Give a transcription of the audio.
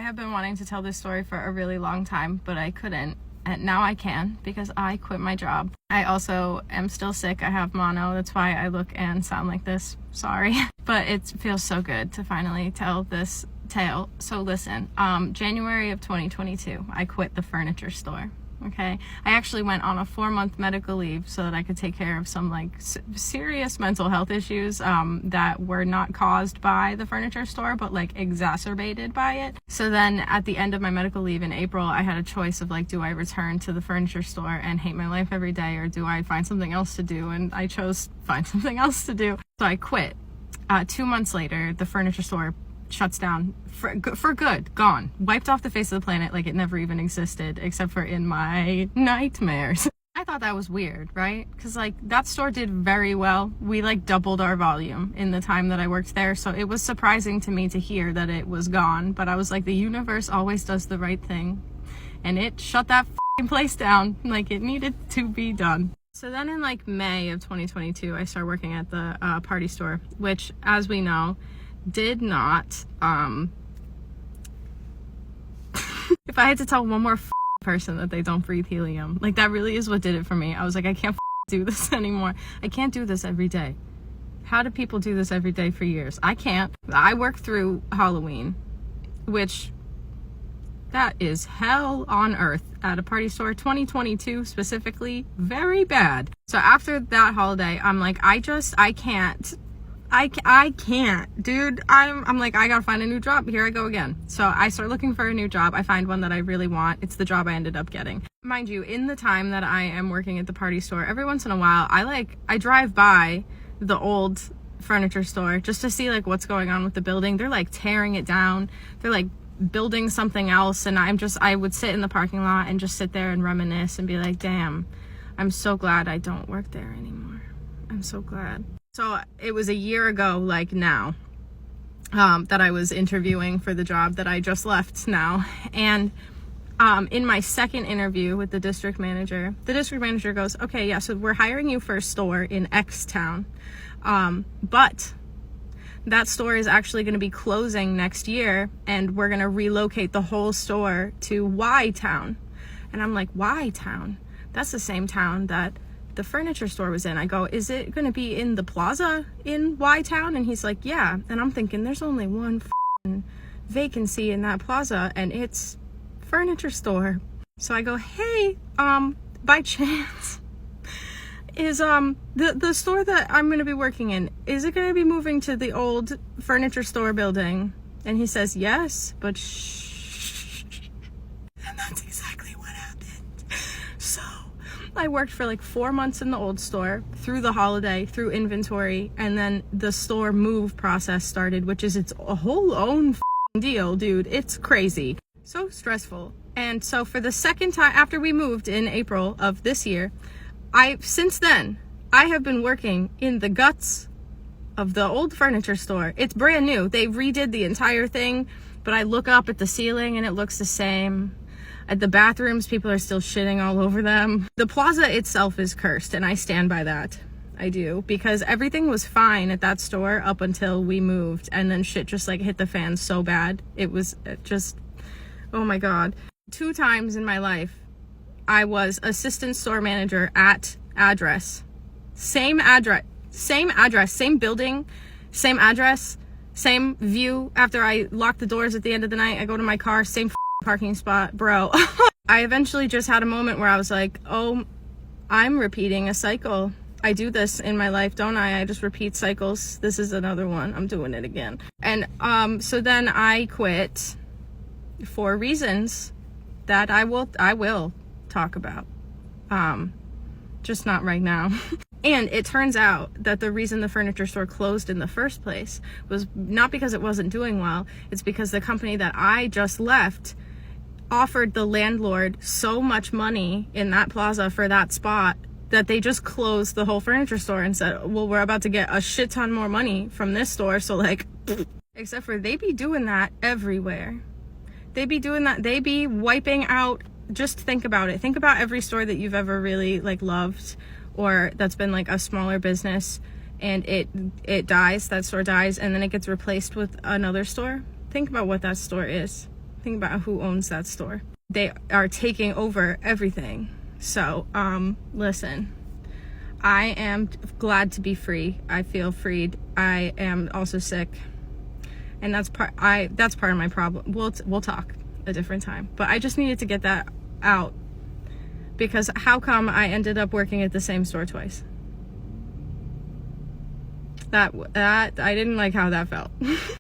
have been wanting to tell this story for a really long time, but I couldn't. And now I can because I quit my job. I also am still sick. I have mono. That's why I look and sound like this. Sorry. But it feels so good to finally tell this tale. So listen, January of 2022, I quit the furniture store. Okay, I actually went on a 4-month medical leave so that I could take care of some like serious mental health issues that were not caused by the furniture store, but like exacerbated by it. So then at the end of my medical leave in April, I had a choice of like, do I return to the furniture store and hate my life every day, or do I find something else to do? And I chose find something else to do. So I quit. 2 months later, the furniture store shuts down for good, gone, wiped off the face of the planet like it never even existed, except for in my nightmares. I thought that was weird, right? Because like that store did very well. We like doubled our volume in the time that I worked there, so it was surprising to me to hear that it was gone. But I was like, the universe always does the right thing, and it shut that place down like it needed to be done. So then in like May of 2022, I started working at the party store, which, as we know, did not if I had to tell one more person that they don't breathe helium, like that really is what did it for me. I was like, I can't do this anymore. I can't do this every day. How do people do this every day for years? I can't. I worked through Halloween, which that is hell on earth at a party store. 2022 specifically, very bad. So after that holiday, I'm like, I can't, dude. I'm like, I gotta find a new job. Here I go again. So I start looking for a new job. I find one that I really want. It's the job I ended up getting. Mind you, in the time that I am working at the party store, every once in a while, I drive by the old furniture store just to see like what's going on with the building. They're like tearing it down. They're like building something else. And I would sit in the parking lot and just sit there and reminisce and be like, damn, I'm so glad I don't work there anymore. I'm so glad. So it was a year ago, like now, that I was interviewing for the job that I just left now. And in my second interview with the district manager goes, okay, yeah, so we're hiring you for a store in X town. But that store is actually going to be closing next year, and we're going to relocate the whole store to Y town. And I'm like, Y town? That's the same town that the furniture store was in. I go, is it going to be in the plaza in Y town? And he's like, yeah. And I'm thinking, there's only one vacancy in that plaza, and it's furniture store. So I go, hey, by chance, is the store that I'm going to be working in, is it going to be moving to the old furniture store building? And he says, yes, but shh. And that's exactly what happened. So I worked for like 4 months in the old store, through the holiday, through inventory, and then the store move process started, which is its a whole own deal, dude. It's crazy. So stressful. And so for the second time, after we moved in April of this year, since then, I have been working in the guts of the old furniture store. It's brand new. They redid the entire thing, but I look up at the ceiling and it looks the same. At the bathrooms, people are still shitting all over them. The plaza itself is cursed, and I stand by that. I do, because everything was fine at that store up until we moved, and then shit just like hit the fan so bad. It was just, oh my God. 2 times in my life, I was assistant store manager at address. Same address, same building, same address, same view. After I lock the doors at the end of the night, I go to my car, same parking spot, bro. I eventually just had a moment where I was like, oh, I'm repeating a cycle. I do this in my life, don't I? I just repeat cycles. This is another one. I'm doing it again. And so then I quit for reasons that I will talk about. Just not right now. And it turns out that the reason the furniture store closed in the first place was not because it wasn't doing well. It's because the company that I just left offered the landlord so much money in that plaza for that spot that they just closed the whole furniture store and said, well, we're about to get a shit ton more money from this store. So like, except for they be doing that everywhere. They be doing that. They be wiping out. Just think about it. Think about every store that you've ever really like loved, or that's been like a smaller business, and it dies, that store dies, and then it gets replaced with another store. Think about what that store is. Think about who owns that store. They are taking over everything. So, listen, I am glad to be free. I feel freed. I am also sick. And that's part of my problem. We'll talk a different time. But I just needed to get that out, because how come I ended up working at the same store twice? That I didn't like how that felt.